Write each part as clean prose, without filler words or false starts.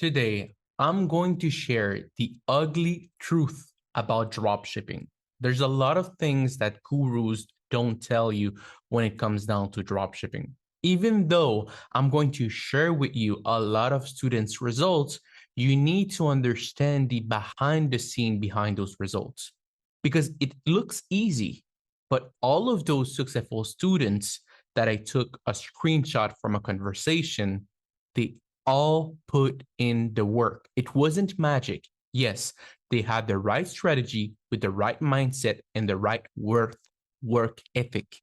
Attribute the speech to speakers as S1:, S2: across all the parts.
S1: Today, I'm going to share the ugly truth about dropshipping. There's a lot of things that gurus don't tell you when it comes down to dropshipping. Even though I'm going to share with you a lot of students' results, you need to understand the behind the scene behind those results because it looks easy, but all of those successful students that I took a screenshot from a conversation, they all put in the work. It wasn't magic. Yes, they had the right strategy with the right mindset and the right work ethic,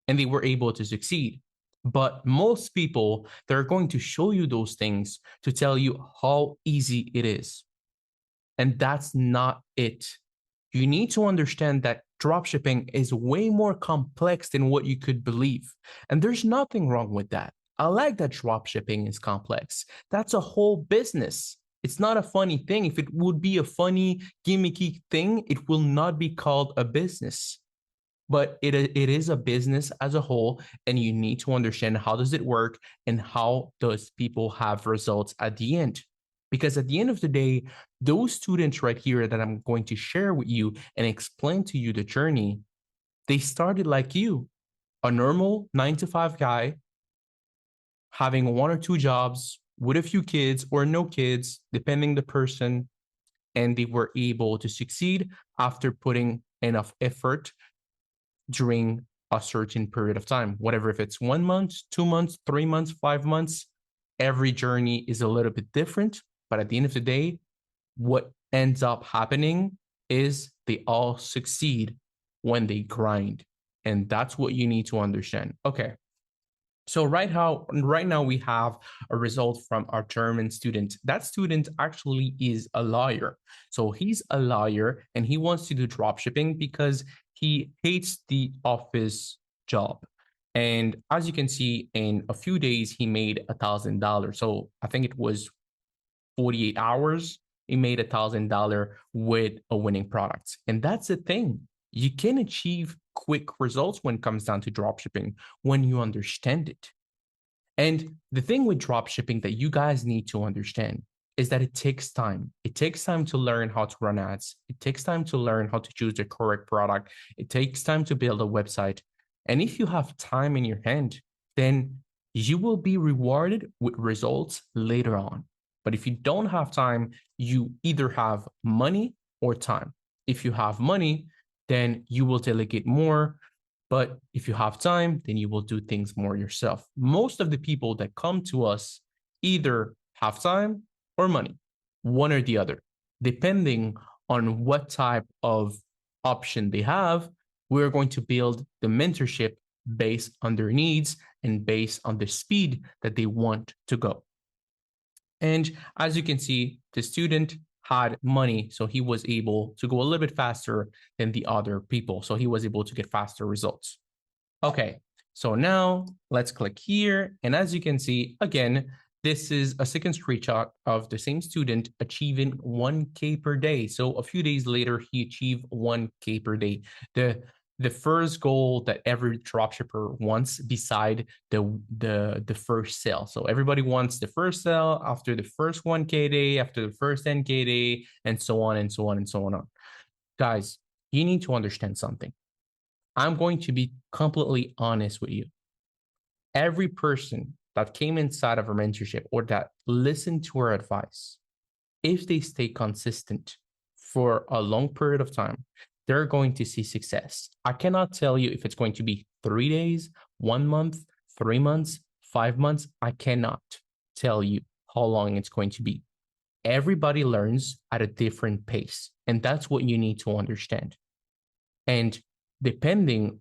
S1: and they were able to succeed. But most people, they're going to show you those things to tell you how easy it is. And that's not it. You need to understand that dropshipping is way more complex than what you could believe. And there's nothing wrong with that. I like that dropshipping is complex. That's a whole business. It's not a funny thing. If it would be a funny, gimmicky thing, it will not be called a business. But it is a business as a whole, and you need to understand how does it work and how does people have results at the end. Because at the end of the day, those students right here that I'm going to share with you and explain to you the journey, they started like you, a normal 9 to 5 guy, having one or two jobs with a few kids or no kids, depending the person, and they were able to succeed after putting enough effort during a certain period of time, whatever, if it's 1 month, 2 months, 3 months, 5 months, every journey is a little bit different. But at the end of the day, what ends up happening is they all succeed when they grind. And that's what you need to understand. Okay. So right now we have a result from our German student. That student actually is a lawyer. So he's a lawyer and he wants to do dropshipping because he hates the office job. And as you can see, in a few days, he made $1,000. So I think it was 48 hours. He made $1,000 with a winning product. And that's the thing. You can achieve quick results when it comes down to dropshipping when you understand it. And the thing with dropshipping that you guys need to understand is that it takes time. It takes time to learn how to run ads. It takes time to learn how to choose the correct product. It takes time to build a website. And if you have time in your hand, then you will be rewarded with results later on. But if you don't have time, you either have money or time. If you have money, then you will delegate more. But if you have time, then you will do things more yourself. Most of the people that come to us either have time or money, one or the other. Depending on what type of option they have, we're going to build the mentorship based on their needs and based on the speed that they want to go. And as you can see, the student had money, so he was able to go a little bit faster than the other people. So he was able to get faster results. Okay, so now let's click here. And as you can see, again, this is a second screenshot of the same student achieving 1K per day. So a few days later, he achieved 1K per day. The first goal that every dropshipper wants beside the first sale. So everybody wants the first sale after the first 1K day, after the first 10K day, and so on and so on and so on. Guys, you need to understand something. I'm going to be completely honest with you. Every person that came inside of our mentorship or that listened to our advice, if they stay consistent for a long period of time, they're going to see success. I cannot tell you if it's going to be 3 days, 1 month, 3 months, 5 months. I cannot tell you how long it's going to be. Everybody learns at a different pace, and that's what you need to understand. And depending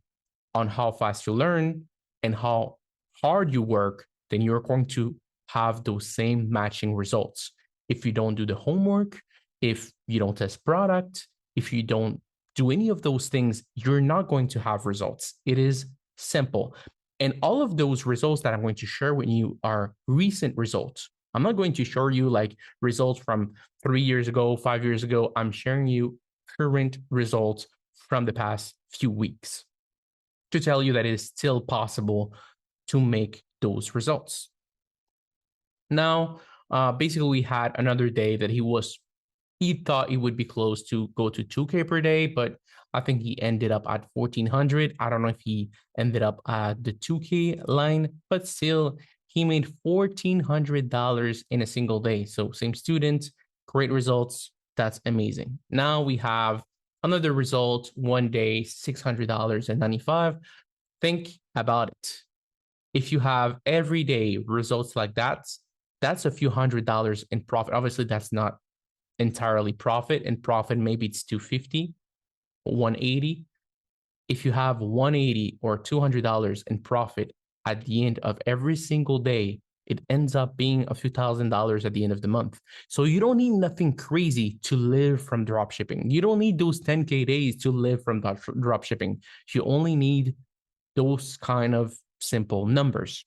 S1: on how fast you learn and how hard you work, then you're going to have those same matching results. If you don't do the homework, if you don't test product, if you don't do any of those things, you're not going to have results. It is simple. And all of those results that I'm going to share with you are recent results. I'm not going to show you like results from 3 years ago, 5 years ago. I'm sharing you current results from the past few weeks to tell you that it is still possible to make those results. Now, Basically, we had another day that he thought it would be close to go to 2K per day, but I think he ended up at 1,400. I don't know if he ended up at the 2K line, but still, he made $1,400 in a single day. So same student, great results. That's amazing. Now we have another result, one day, $600.95. Think about it. If you have everyday results like that, that's a few $100s in profit. Obviously, that's not entirely profit, and profit maybe it's 250, 180. If you have 180 or $200 in profit at the end of every single day, it ends up being a few $1,000s at the end of the month. So you don't need nothing crazy to live from dropshipping. You don't need those 10K days to live from dropshipping. You only need those kind of simple numbers,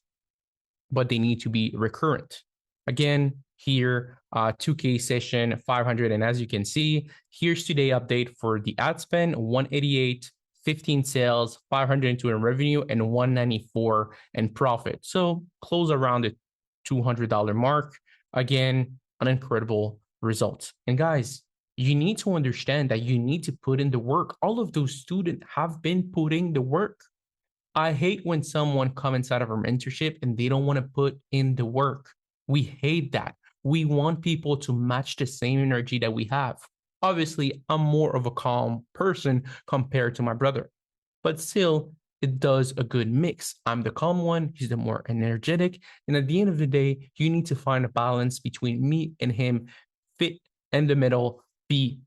S1: but they need to be recurrent. Again, here, 2K session, 500. And as you can see, here's today update for the ad spend, 188, 15 sales, 502 in revenue, and 194 in profit. So close around the $200 mark. Again, an incredible result. And guys, you need to understand that you need to put in the work. All of those students have been putting the work. I hate when someone comments out of our mentorship and they don't want to put in the work. We hate that. We want people to match the same energy that we have. Obviously, I'm more of a calm person compared to my brother, but still, it does a good mix. I'm the calm one, he's the more energetic. And at the end of the day, you need to find a balance between me and him, fit in the middle, be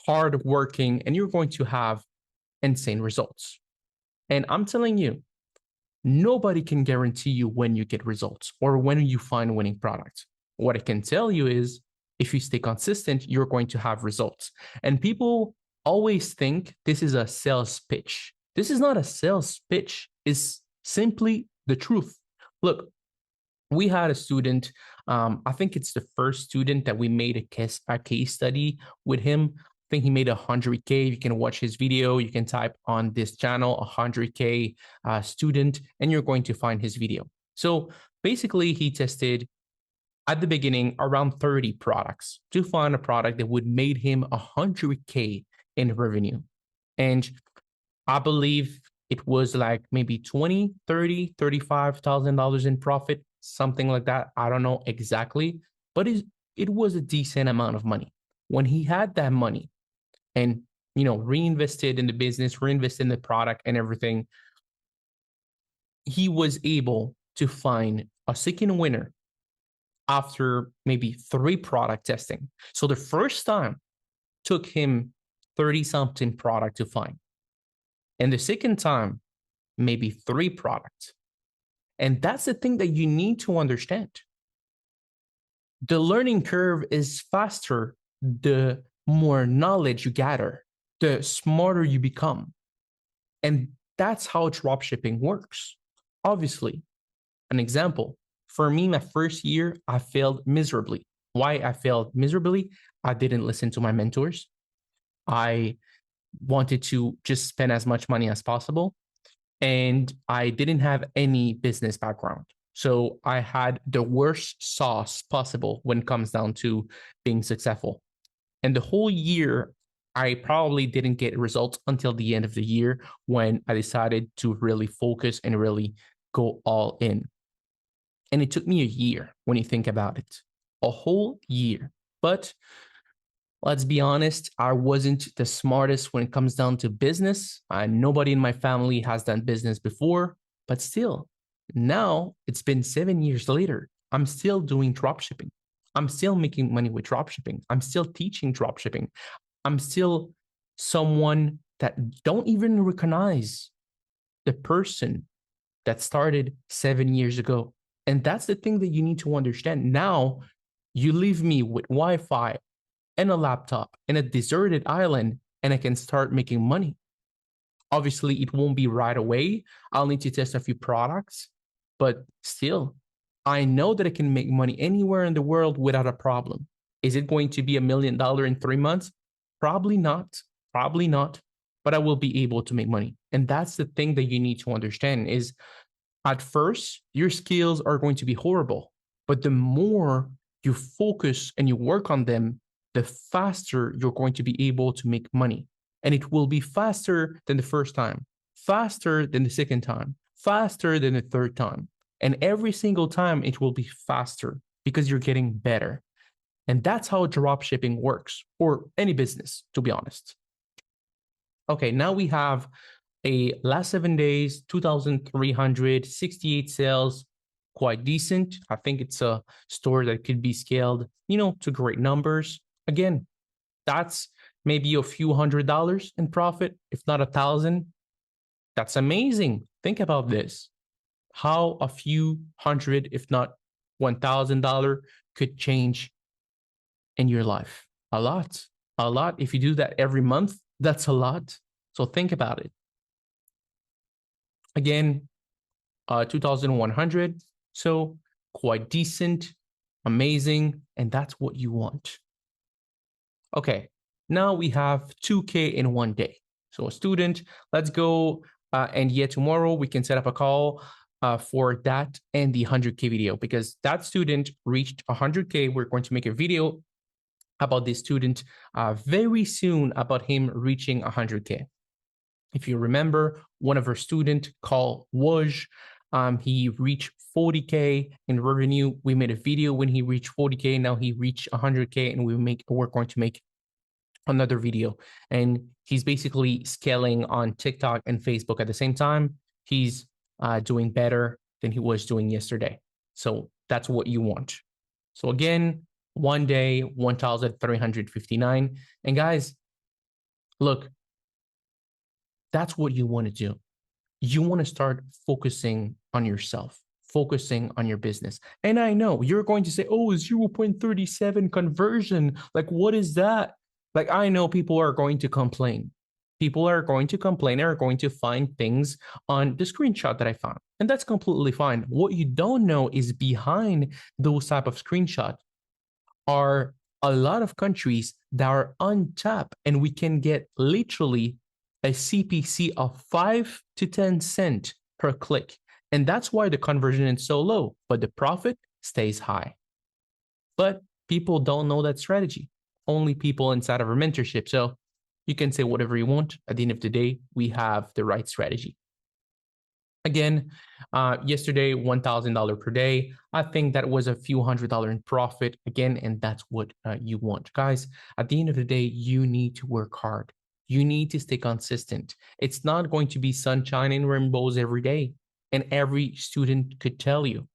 S1: hardworking, and you're going to have insane results. And I'm telling you, nobody can guarantee you when you get results or when you find winning products. What I can tell you is if you stay consistent, you're going to have results. And people always think this is a sales pitch. This is not a sales pitch. It's simply the truth. Look, we had a student, I think it's the first student that we made a case study with him. I think he made 100K. You can watch his video. You can type on this channel 100K student, and you're going to find his video. So basically, he tested at the beginning around 30 products to find a product that would made him 100K in revenue. And I believe it was like maybe 20, 30, $35,000 in profit, something like that. I don't know exactly, but it was a decent amount of money. When he had that money and, reinvested in the business, reinvested in the product and everything, he was able to find a second winner after maybe 3 product testing. So the first time took him 30 something product to find. And the second time, maybe 3 products. And that's the thing that you need to understand. The learning curve is faster the more knowledge you gather, the smarter you become. And that's how dropshipping works. Obviously, an example, for me, my first year, I failed miserably. Why I failed miserably? I didn't listen to my mentors. I wanted to just spend as much money as possible. And I didn't have any business background. So I had the worst sauce possible when it comes down to being successful. And the whole year, I probably didn't get results until the end of the year when I decided to really focus and really go all in. And it took me a year when you think about it, a whole year. But let's be honest, I wasn't the smartest when it comes down to business. Nobody in my family has done business before, but still, now it's been 7 years later. I'm still doing dropshipping. I'm still making money with dropshipping. I'm still teaching dropshipping. I'm still someone that don't even recognize the person that started 7 years ago. And that's the thing that you need to understand. Now, you leave me with Wi-Fi and a laptop in a deserted island, and I can start making money. Obviously, it won't be right away. I'll need to test a few products, but still, I know that I can make money anywhere in the world without a problem. Is it going to be $1 million in 3 months? Probably not. Probably not. But I will be able to make money. And that's the thing that you need to understand is at first, your skills are going to be horrible. But the more you focus and you work on them, the faster you're going to be able to make money. And it will be faster than the first time, faster than the second time, faster than the third time. And every single time it will be faster because you're getting better. And that's how drop shipping works, or any business, to be honest. Okay, now we have a last 7 days, 2,368 sales, quite decent. I think it's a store that could be scaled, to great numbers. Again, that's maybe a few $100s in profit, if not 1,000. That's amazing. Think about this. How a few hundred, if not $1,000 could change in your life. A lot. If you do that every month, that's a lot. So think about it. Again, 2,100. So quite decent, amazing, and that's what you want. Okay, now we have 2K in 1 day. So a student, let's go, and yet tomorrow we can set up a call for that and the 100K video, because that student reached 100K. We're going to make a video about this student very soon, about him reaching 100K. If you remember, one of our students called Woj, he reached 40K in revenue. We made a video when he reached 40K. Now he reached 100K, and we're going to make another video. And he's basically scaling on TikTok and Facebook at the same time. He's doing better than he was doing yesterday. So that's what you want. So again, 1 day, 1,359. And guys, look, that's what you want to do. You want to start focusing on yourself, focusing on your business. And I know you're going to say, oh, 0.37 conversion. Like, what is that? Like, I know people are going to complain. People are going to complain, are going to find things on the screenshot that I found. And that's completely fine. What you don't know is behind those type of screenshots are a lot of countries that are untapped, and we can get literally a CPC of 5 to 10 cents per click. And that's why the conversion is so low, but the profit stays high. But people don't know that strategy. Only people inside of our mentorship. So you can say whatever you want. At the end of the day, we have the right strategy. Again, yesterday, $1,000 per day. I think that was a few $100 in profit again, and that's what you want. Guys, at the end of the day, you need to work hard. You need to stay consistent. It's not going to be sunshine and rainbows every day, and every student could tell you.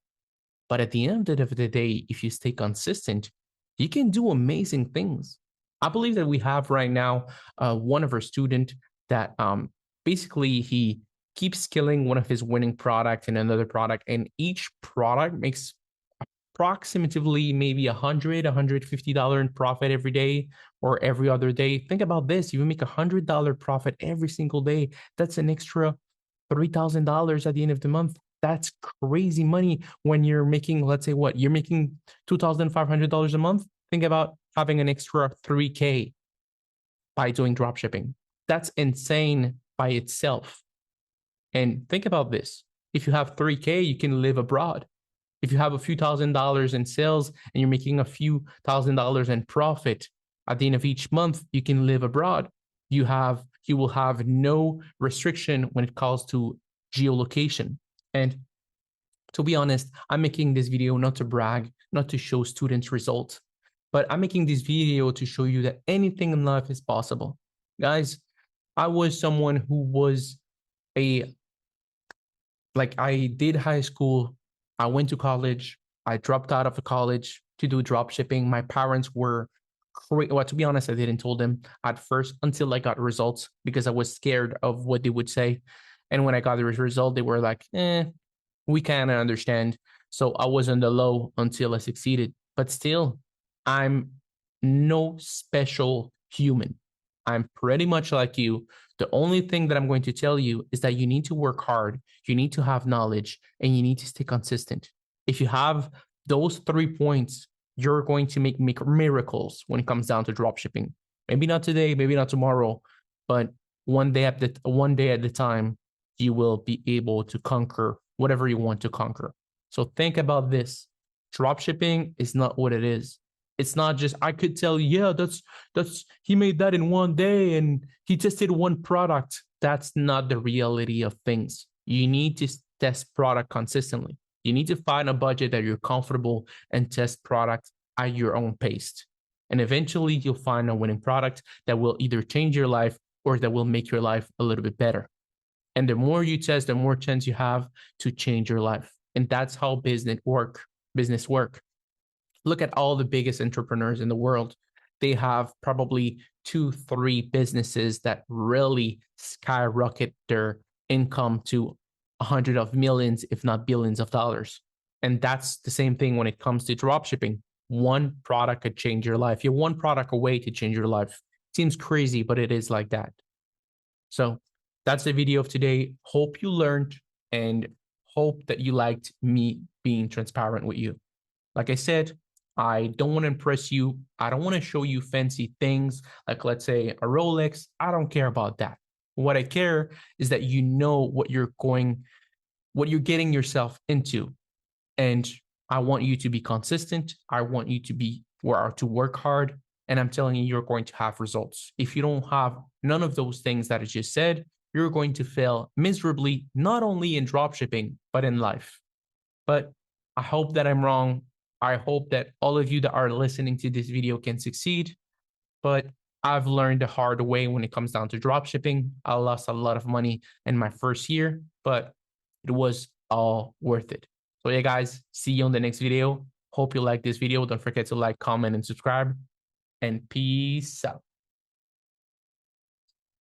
S1: But at the end of the day, if you stay consistent, you can do amazing things. I believe that we have right now one of our students that basically he keeps scaling one of his winning product and another product, and each product makes approximately maybe $150 in profit every day or every other day. Think about this. You make $100 profit every single day. That's an extra $3,000 at the end of the month. That's crazy money when you're making, let's say what, you're making $2,500 a month. Think about having an extra 3K by doing drop shipping. That's insane by itself. And think about this. If you have 3K, you can live abroad. If you have a few $1,000s in sales and you're making a few $1,000s in profit at the end of each month, you can live abroad. You will have no restriction when it comes to geolocation. And to be honest, I'm making this video not to brag, not to show students results, but I'm making this video to show you that anything in life is possible. Guys, I was someone who was I did high school, I went to college, I dropped out of the college to do drop shipping. My parents were well, to be honest, I didn't tell them at first until I got results, because I was scared of what they would say. And when I got the result, they were like, we kind of understand. So I was on the low until I succeeded. But still, I'm no special human. I'm pretty much like you. The only thing that I'm going to tell you is that you need to work hard, you need to have knowledge, and you need to stay consistent. If you have those 3 points, you're going to make miracles when it comes down to dropshipping. Maybe not today, maybe not tomorrow, but one day at a time, you will be able to conquer whatever you want to conquer. So think about this. Dropshipping is not what it is. It's not just, I could tell you, yeah, that's he made that in one day and he tested one product. That's not the reality of things. You need to test product consistently. You need to find a budget that you're comfortable and test product at your own pace. And eventually you'll find a winning product that will either change your life or that will make your life a little bit better. And the more you test, the more chance you have to change your life. And that's how business work. Look at all the biggest entrepreneurs in the world. They have probably 2, 3 businesses that really skyrocket their income to hundreds of millions, if not billions of dollars. And that's the same thing when it comes to dropshipping. One product could change your life. You're one product away to change your life. Seems crazy, but it is like that. So that's the video of today. Hope you learned and hope that you liked me being transparent with you. Like I said, I don't want to impress you. I don't want to show you fancy things like, let's say, a Rolex. I don't care about that. What I care is that you know what you're getting yourself into. And I want you to be consistent. I want you to work hard. And I'm telling you, you're going to have results. If you don't have none of those things that I just said, you're going to fail miserably, not only in dropshipping, but in life. But I hope that I'm wrong. I hope that all of you that are listening to this video can succeed. But I've learned the hard way when it comes down to dropshipping. I lost a lot of money in my first year, but it was all worth it. So yeah, guys, see you on the next video. Hope you like this video. Don't forget to like, comment, and subscribe. And peace out.